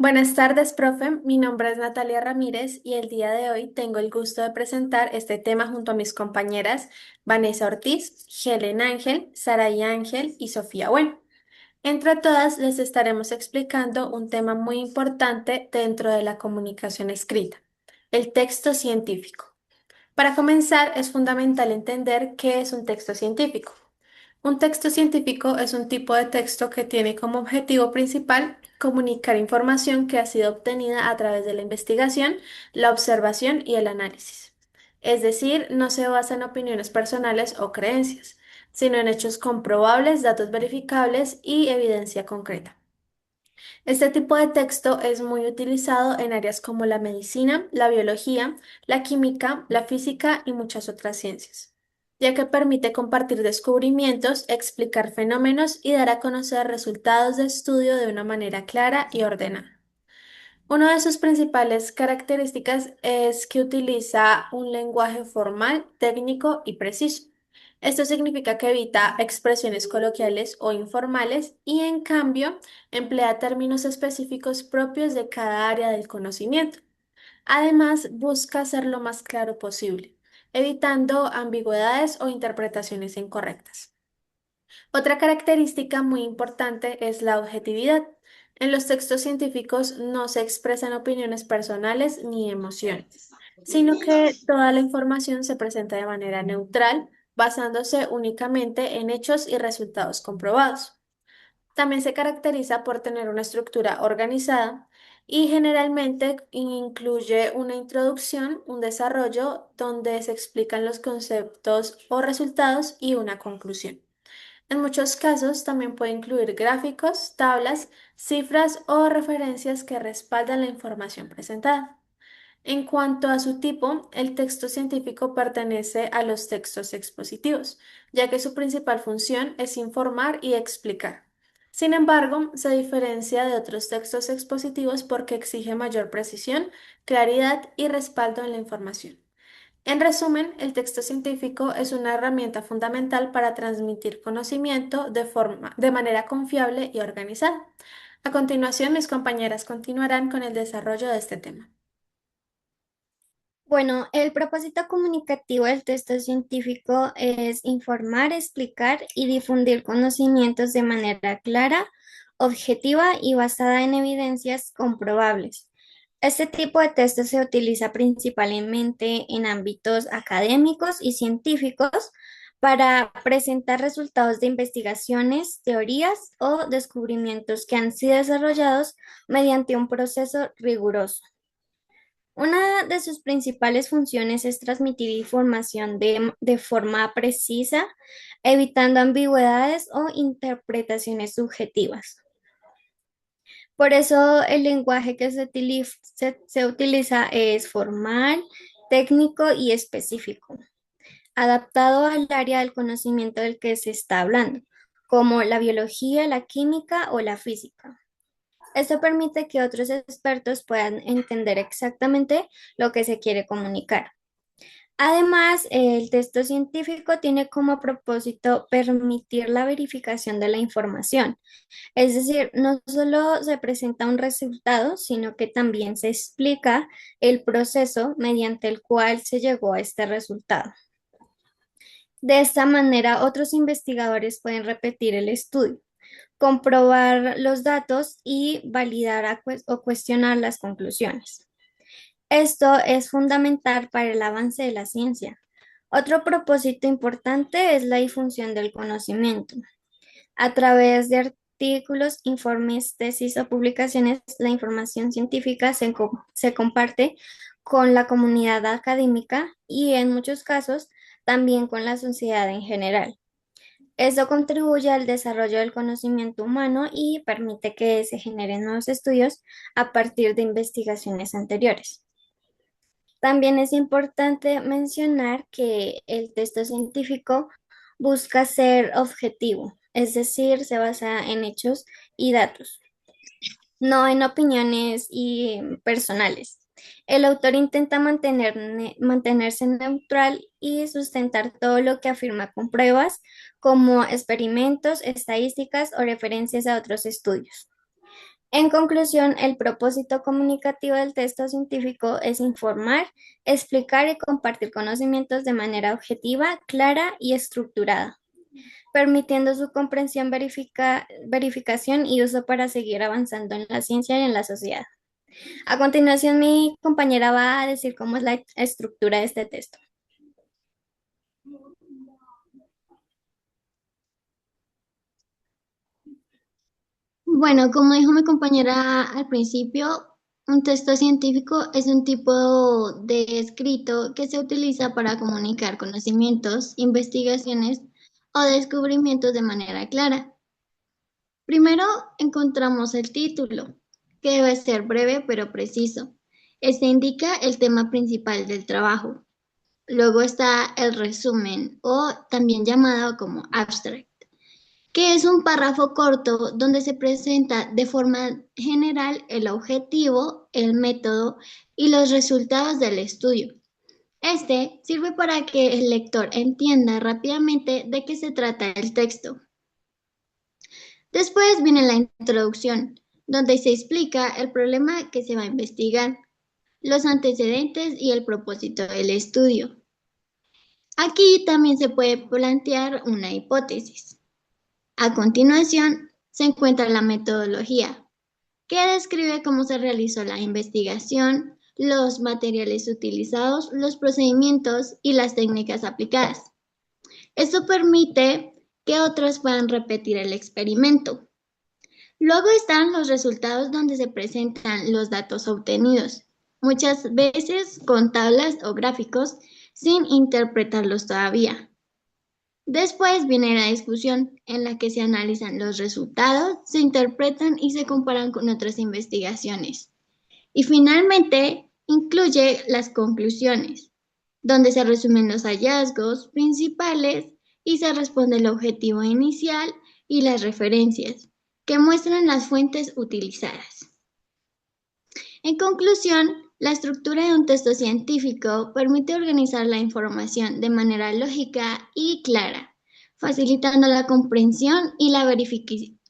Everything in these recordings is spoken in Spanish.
Buenas tardes, profe. Mi nombre es Natalia Ramírez y el día de hoy tengo el gusto de presentar este tema junto a mis compañeras Vanessa Ortiz, Helen Ángel, Saray Ángel y Sofía Bueno. Entre todas les estaremos explicando un tema muy importante dentro de la comunicación escrita, el texto científico. Para comenzar, es fundamental entender qué es un texto científico. Un texto científico es un tipo de texto que tiene como objetivo principal comunicar información que ha sido obtenida a través de la investigación, la observación y el análisis. Es decir, no se basa en opiniones personales o creencias, sino en hechos comprobables, datos verificables y evidencia concreta. Este tipo de texto es muy utilizado en áreas como la medicina, la biología, la química, la física y muchas otras ciencias, ya que permite compartir descubrimientos, explicar fenómenos y dar a conocer resultados de estudio de una manera clara y ordenada. Una de sus principales características es que utiliza un lenguaje formal, técnico y preciso. Esto significa que evita expresiones coloquiales o informales y, en cambio, emplea términos específicos propios de cada área del conocimiento. Además, busca ser lo más claro posible, evitando ambigüedades o interpretaciones incorrectas. Otra característica muy importante es la objetividad. En los textos científicos no se expresan opiniones personales ni emociones, sino que toda la información se presenta de manera neutral, basándose únicamente en hechos y resultados comprobados. También se caracteriza por tener una estructura organizada y generalmente incluye una introducción, un desarrollo donde se explican los conceptos o resultados y una conclusión. En muchos casos también puede incluir gráficos, tablas, cifras o referencias que respaldan la información presentada. En cuanto a su tipo, el texto científico pertenece a los textos expositivos, ya que su principal función es informar y explicar. Sin embargo, se diferencia de otros textos expositivos porque exige mayor precisión, claridad y respaldo en la información. En resumen, el texto científico es una herramienta fundamental para transmitir conocimiento de manera confiable y organizada. A continuación, mis compañeras continuarán con el desarrollo de este tema. Bueno, el propósito comunicativo del texto científico es informar, explicar y difundir conocimientos de manera clara, objetiva y basada en evidencias comprobables. Este tipo de texto se utiliza principalmente en ámbitos académicos y científicos para presentar resultados de investigaciones, teorías o descubrimientos que han sido desarrollados mediante un proceso riguroso. Una de sus principales funciones es transmitir información de forma precisa, evitando ambigüedades o interpretaciones subjetivas. Por eso el lenguaje que se utiliza es formal, técnico y específico, adaptado al área del conocimiento del que se está hablando, como la biología, la química o la física. Esto permite que otros expertos puedan entender exactamente lo que se quiere comunicar. Además, el texto científico tiene como propósito permitir la verificación de la información. Es decir, no solo se presenta un resultado, sino que también se explica el proceso mediante el cual se llegó a este resultado. De esta manera, otros investigadores pueden repetir el estudio, comprobar los datos y validar o cuestionar las conclusiones. Esto es fundamental para el avance de la ciencia. Otro propósito importante es la difusión del conocimiento. A través de artículos, informes, tesis o publicaciones, la información científica se comparte con la comunidad académica y en muchos casos también con la sociedad en general. Esto contribuye al desarrollo del conocimiento humano y permite que se generen nuevos estudios a partir de investigaciones anteriores. También es importante mencionar que el texto científico busca ser objetivo, es decir, se basa en hechos y datos, no en opiniones personales. El autor intenta mantenerse neutral y sustentar todo lo que afirma con pruebas, como experimentos, estadísticas o referencias a otros estudios. En conclusión, el propósito comunicativo del texto científico es informar, explicar y compartir conocimientos de manera objetiva, clara y estructurada, permitiendo su comprensión, verificación y uso para seguir avanzando en la ciencia y en la sociedad. A continuación, mi compañera va a decir cómo es la estructura de este texto. Bueno, como dijo mi compañera al principio, un texto científico es un tipo de escrito que se utiliza para comunicar conocimientos, investigaciones o descubrimientos de manera clara. Primero encontramos el título, que debe ser breve pero preciso. Este indica el tema principal del trabajo. Luego está el resumen o también llamado como abstract, que es un párrafo corto donde se presenta de forma general el objetivo, el método y los resultados del estudio. Este sirve para que el lector entienda rápidamente de qué se trata el texto. Después viene la introducción, donde se explica el problema que se va a investigar, los antecedentes y el propósito del estudio. Aquí también se puede plantear una hipótesis. A continuación, se encuentra la metodología, que describe cómo se realizó la investigación, los materiales utilizados, los procedimientos y las técnicas aplicadas. Esto permite que otros puedan repetir el experimento. Luego están los resultados donde se presentan los datos obtenidos, muchas veces con tablas o gráficos sin interpretarlos todavía. Después viene la discusión en la que se analizan los resultados, se interpretan y se comparan con otras investigaciones. Y finalmente incluye las conclusiones, donde se resumen los hallazgos principales y se responde el objetivo inicial y las referencias, que muestran las fuentes utilizadas. En conclusión, la estructura de un texto científico permite organizar la información de manera lógica y clara, facilitando la comprensión y la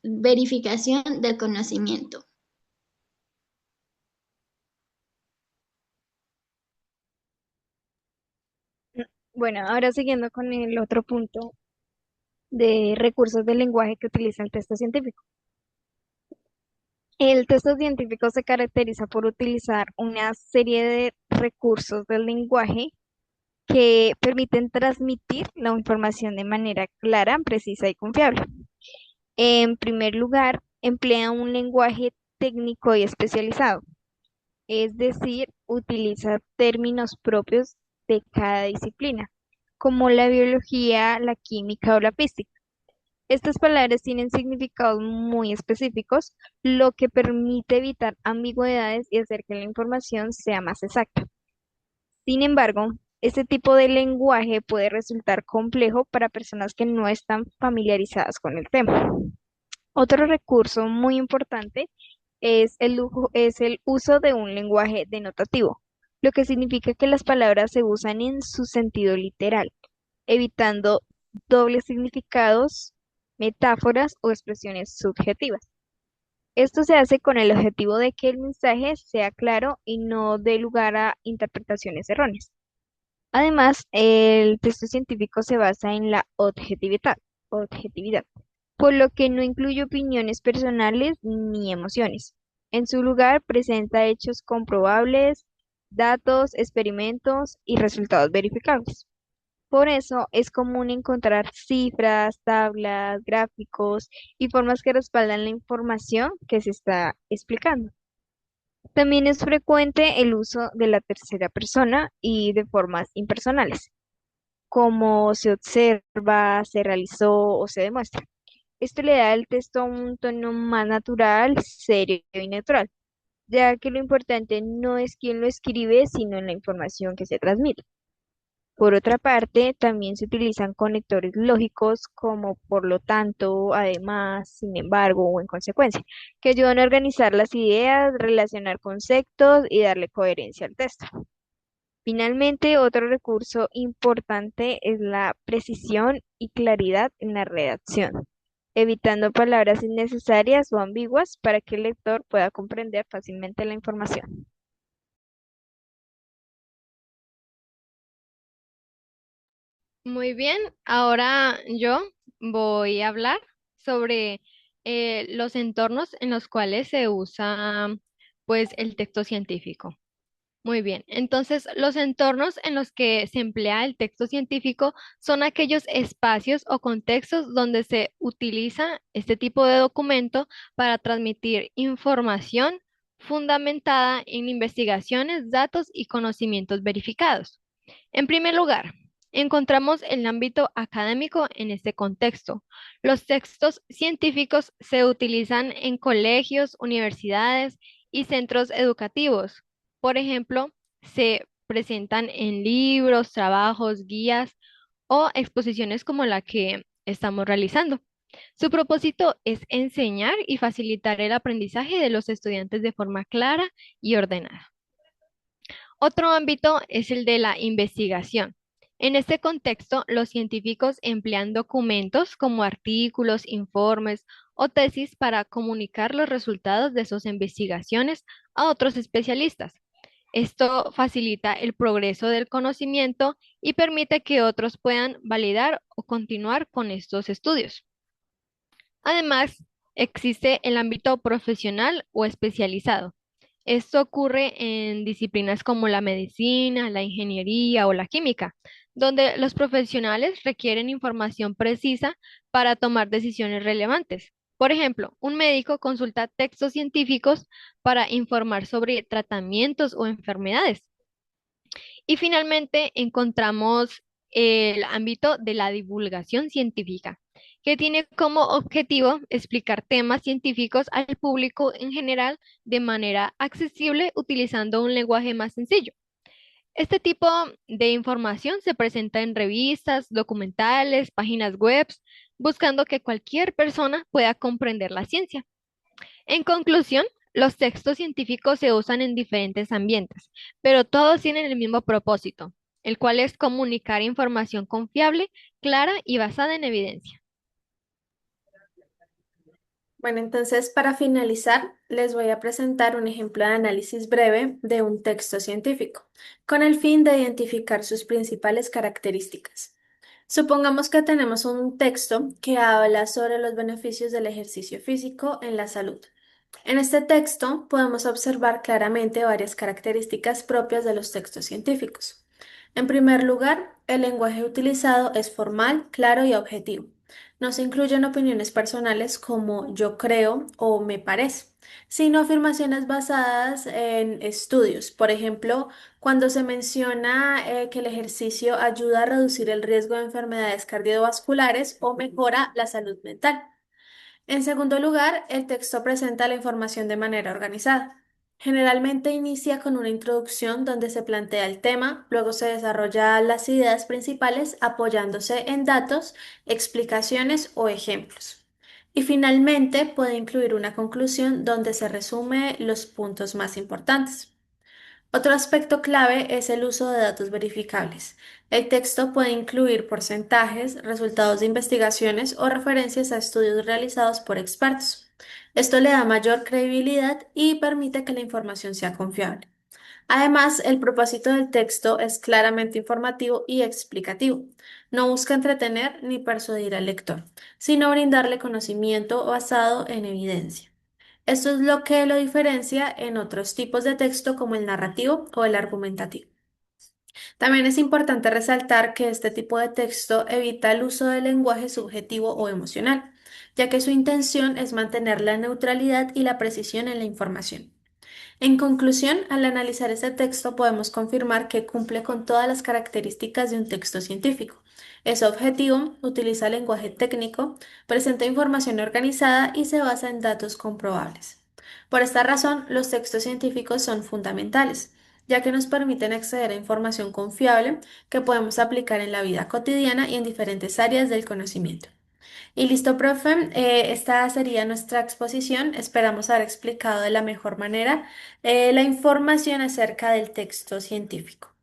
verificación del conocimiento. Bueno, ahora siguiendo con el otro punto de recursos del lenguaje que utiliza el texto científico. El texto científico se caracteriza por utilizar una serie de recursos del lenguaje que permiten transmitir la información de manera clara, precisa y confiable. En primer lugar, emplea un lenguaje técnico y especializado, es decir, utiliza términos propios de cada disciplina, como la biología, la química o la física. Estas palabras tienen significados muy específicos, lo que permite evitar ambigüedades y hacer que la información sea más exacta. Sin embargo, este tipo de lenguaje puede resultar complejo para personas que no están familiarizadas con el tema. Otro recurso muy importante es el uso de un lenguaje denotativo, lo que significa que las palabras se usan en su sentido literal, evitando dobles significados, metáforas o expresiones subjetivas. Esto se hace con el objetivo de que el mensaje sea claro y no dé lugar a interpretaciones erróneas. Además, el texto científico se basa en la objetividad, por lo que no incluye opiniones personales ni emociones. En su lugar, presenta hechos comprobables, datos, experimentos y resultados verificables. Por eso es común encontrar cifras, tablas, gráficos y formas que respaldan la información que se está explicando. También es frecuente el uso de la tercera persona y de formas impersonales, como se observa, se realizó o se demuestra. Esto le da al texto un tono más natural, serio y neutral, ya que lo importante no es quién lo escribe, sino la información que se transmite. Por otra parte, también se utilizan conectores lógicos como por lo tanto, además, sin embargo o en consecuencia, que ayudan a organizar las ideas, relacionar conceptos y darle coherencia al texto. Finalmente, otro recurso importante es la precisión y claridad en la redacción. evitando palabras innecesarias o ambiguas para que el lector pueda comprender fácilmente la información. Muy bien, ahora yo voy a hablar sobre los entornos en los cuales se usa pues el texto científico. Muy bien, entonces los entornos en los que se emplea el texto científico son aquellos espacios o contextos donde se utiliza este tipo de documento para transmitir información fundamentada en investigaciones, datos y conocimientos verificados. En primer lugar, encontramos el ámbito académico en este contexto. Los textos científicos se utilizan en colegios, universidades y centros educativos. Por ejemplo, se presentan en libros, trabajos, guías o exposiciones como la que estamos realizando. Su propósito es enseñar y facilitar el aprendizaje de los estudiantes de forma clara y ordenada. Otro ámbito es el de la investigación. En este contexto, los científicos emplean documentos como artículos, informes o tesis para comunicar los resultados de sus investigaciones a otros especialistas. Esto facilita el progreso del conocimiento y permite que otros puedan validar o continuar con estos estudios. Además, existe el ámbito profesional o especializado. Esto ocurre en disciplinas como la medicina, la ingeniería o la química, donde los profesionales requieren información precisa para tomar decisiones relevantes. Por ejemplo, un médico consulta textos científicos para informar sobre tratamientos o enfermedades. Y finalmente encontramos el ámbito de la divulgación científica, que tiene como objetivo explicar temas científicos al público en general de manera accesible utilizando un lenguaje más sencillo. Este tipo de información se presenta en revistas, documentales, páginas web, buscando que cualquier persona pueda comprender la ciencia. En conclusión, los textos científicos se usan en diferentes ambientes, pero todos tienen el mismo propósito, el cual es comunicar información confiable, clara y basada en evidencia. Bueno, entonces para finalizar, les voy a presentar un ejemplo de análisis breve de un texto científico, con el fin de identificar sus principales características. Supongamos que tenemos un texto que habla sobre los beneficios del ejercicio físico en la salud. En este texto podemos observar claramente varias características propias de los textos científicos. En primer lugar, el lenguaje utilizado es formal, claro y objetivo. No se incluyen opiniones personales como yo creo o me parece, sino afirmaciones basadas en estudios. Por ejemplo, cuando se menciona que el ejercicio ayuda a reducir el riesgo de enfermedades cardiovasculares o mejora la salud mental. En segundo lugar, el texto presenta la información de manera organizada. Generalmente inicia con una introducción donde se plantea el tema, luego se desarrolla las ideas principales apoyándose en datos, explicaciones o ejemplos. Y finalmente puede incluir una conclusión donde se resume los puntos más importantes. Otro aspecto clave es el uso de datos verificables. El texto puede incluir porcentajes, resultados de investigaciones o referencias a estudios realizados por expertos. Esto le da mayor credibilidad y permite que la información sea confiable. Además, el propósito del texto es claramente informativo y explicativo. No busca entretener ni persuadir al lector, sino brindarle conocimiento basado en evidencia. Esto es lo que lo diferencia en otros tipos de texto como el narrativo o el argumentativo. También es importante resaltar que este tipo de texto evita el uso del lenguaje subjetivo o emocional, ya que su intención es mantener la neutralidad y la precisión en la información. En conclusión, al analizar este texto podemos confirmar que cumple con todas las características de un texto científico. Es objetivo, utiliza lenguaje técnico, presenta información organizada y se basa en datos comprobables. Por esta razón, los textos científicos son fundamentales, ya que nos permiten acceder a información confiable que podemos aplicar en la vida cotidiana y en diferentes áreas del conocimiento. Y listo, profe. Esta sería nuestra exposición. Esperamos haber explicado de la mejor manera la información acerca del texto científico.